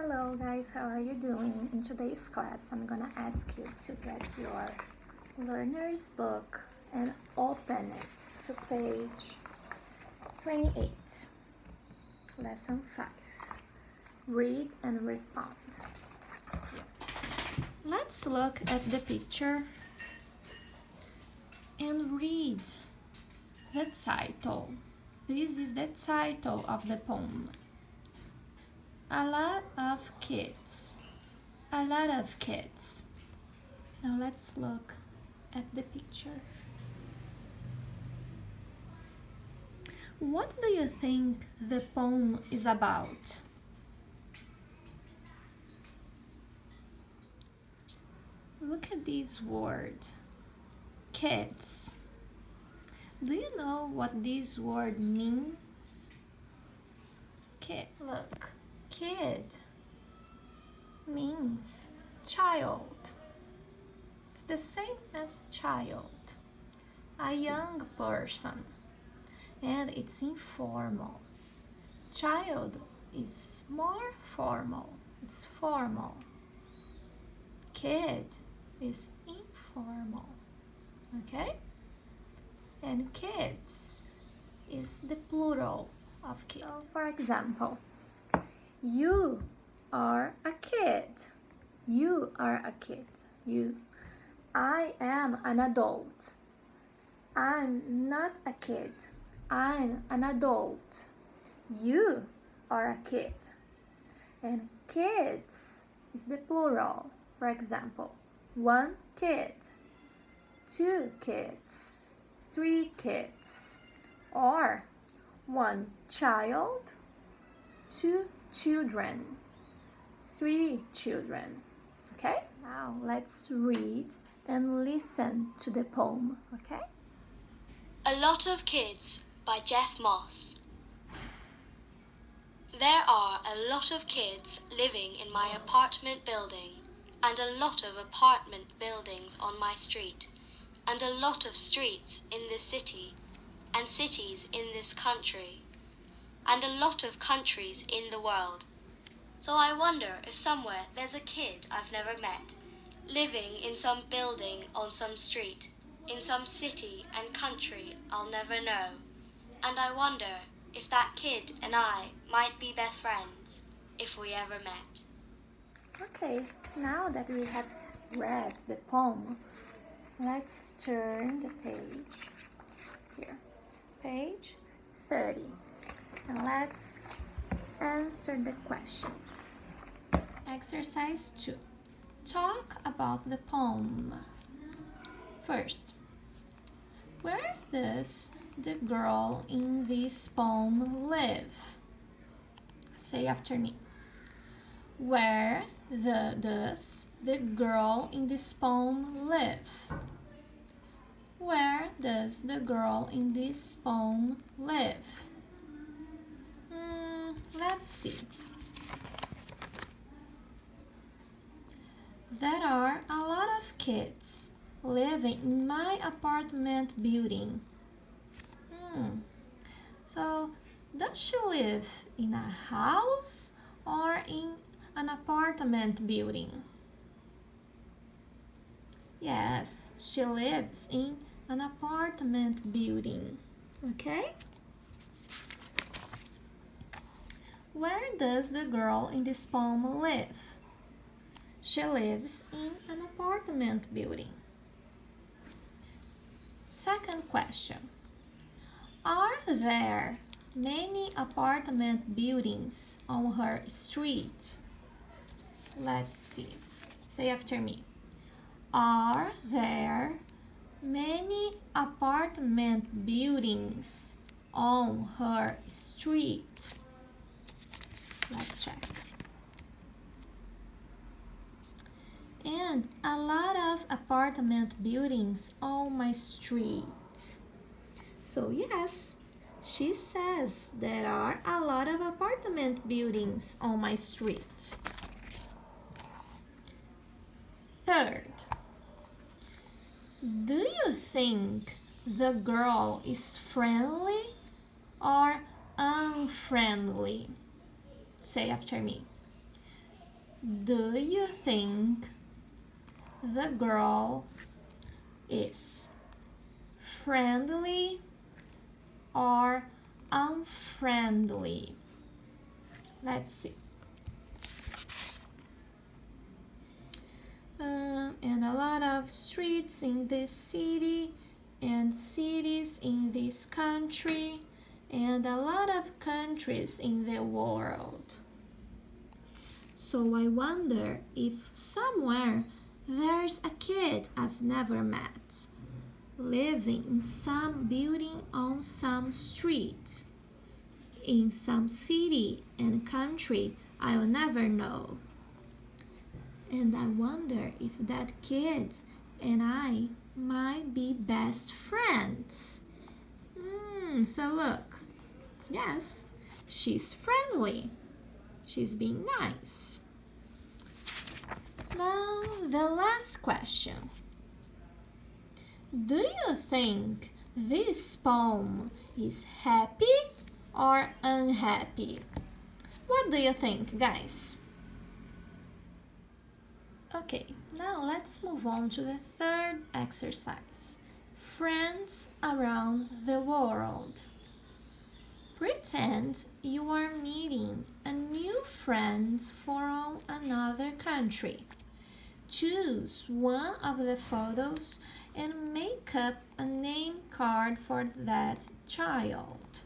Hello guys, how are you doing? In today's class, I'm gonna ask you to get your learner's book and open it to page 28, lesson 5. Read and respond. Let's look at the picture and read the title. This is the title of the poem. A lot of kids. A lot of kids. Now let's look at the picture. What do you think the poem is about? Look at this word, kids. Do you know what this word means? Kids. Look. Kid means child. It's the same as child, a young person, and it's informal. Child is more formal, it's formal. Kid is informal, okay? And kids is the plural of kid. So, for example, you are a kid. You are a kid. You. I am an adult. I'm not a kid. I'm an adult. You are a kid. And kids is the plural. For example, 1 kid, 2 kids, 3 kids, or 1 child, 2 children, 3 children. Okay? Now let's read and listen to the poem, okay? A Lot of Kids by Jeff Moss. There are a lot of kids living in my apartment building, and a lot of apartment buildings on my street, and a lot of streets in this city, and cities in this country, and a lot of countries in the world. So I wonder if somewhere there's a kid I've never met, living in some building on some street, in some city and country I'll never know. And I wonder if that kid and I might be best friends, if we ever met. Okay, now that we have read the poem, let's turn the page here. Page 30. And let's answer the questions. Exercise 2. Talk about the poem. First, where does the girl in this poem live? Say after me. Where does the girl in this poem live? Where does the girl in this poem live? Let's see. There are a lot of kids living in my apartment building. So, does she live in a house or in an apartment building? Yes, she lives in an apartment building. Okay? Where does the girl in this poem live? She lives in an apartment building. Second question. Are there many apartment buildings on her street? Let's see. Say after me. Are there many apartment buildings on her street? Let's check. And a lot of apartment buildings on my street. So yes, she says there are a lot of apartment buildings on my street. Third, do you think the girl is friendly or unfriendly? Say after me. Do you think the girl is friendly or unfriendly? Let's see. And a lot of streets in this city, and cities in this country, and a lot of countries in the world. So I wonder if somewhere there's a kid I've never met, living in some building on some street, in some city and country I'll never know. And I wonder if that kid and I might be best friends. So look, yes, she's friendly. She's being nice. Now, the last question. Do you think this poem is happy or unhappy? What do you think, guys? Okay, now let's move on to the third exercise. Friends around the world. Pretend you are meeting a new friend from another country. Choose one of the photos and make up a name card for that child.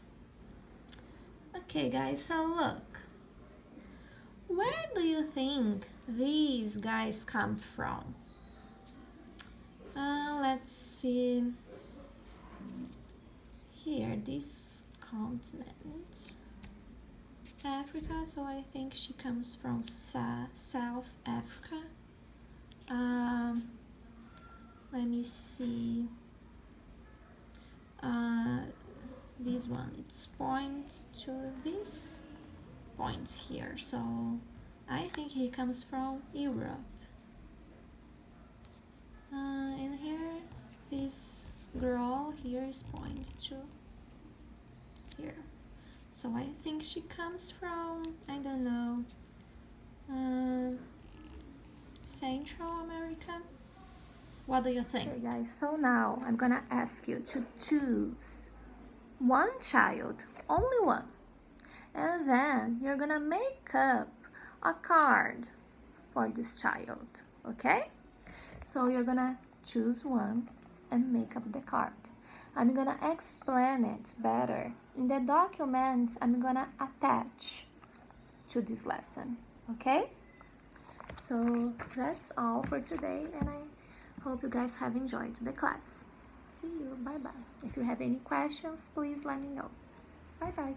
Okay, guys, so look. Where do you think these guys come from? Let's see. Here, this continent, Africa, so I think she comes from South Africa. Let me see. This one, it's point to this point here, so I think he comes from Europe. And here, this girl here is point to here. So I think she comes from, I don't know, Central America. What do you think? Okay, guys, so now I'm gonna ask you to choose one child, only one, and then you're gonna make up a card for this child, okay? So you're gonna choose one and make up the card. I'm gonna explain it better in the document I'm gonna attach to this lesson, okay? So that's all for today, and I hope you guys have enjoyed the class. See you, bye-bye. If you have any questions, please let me know. Bye-bye.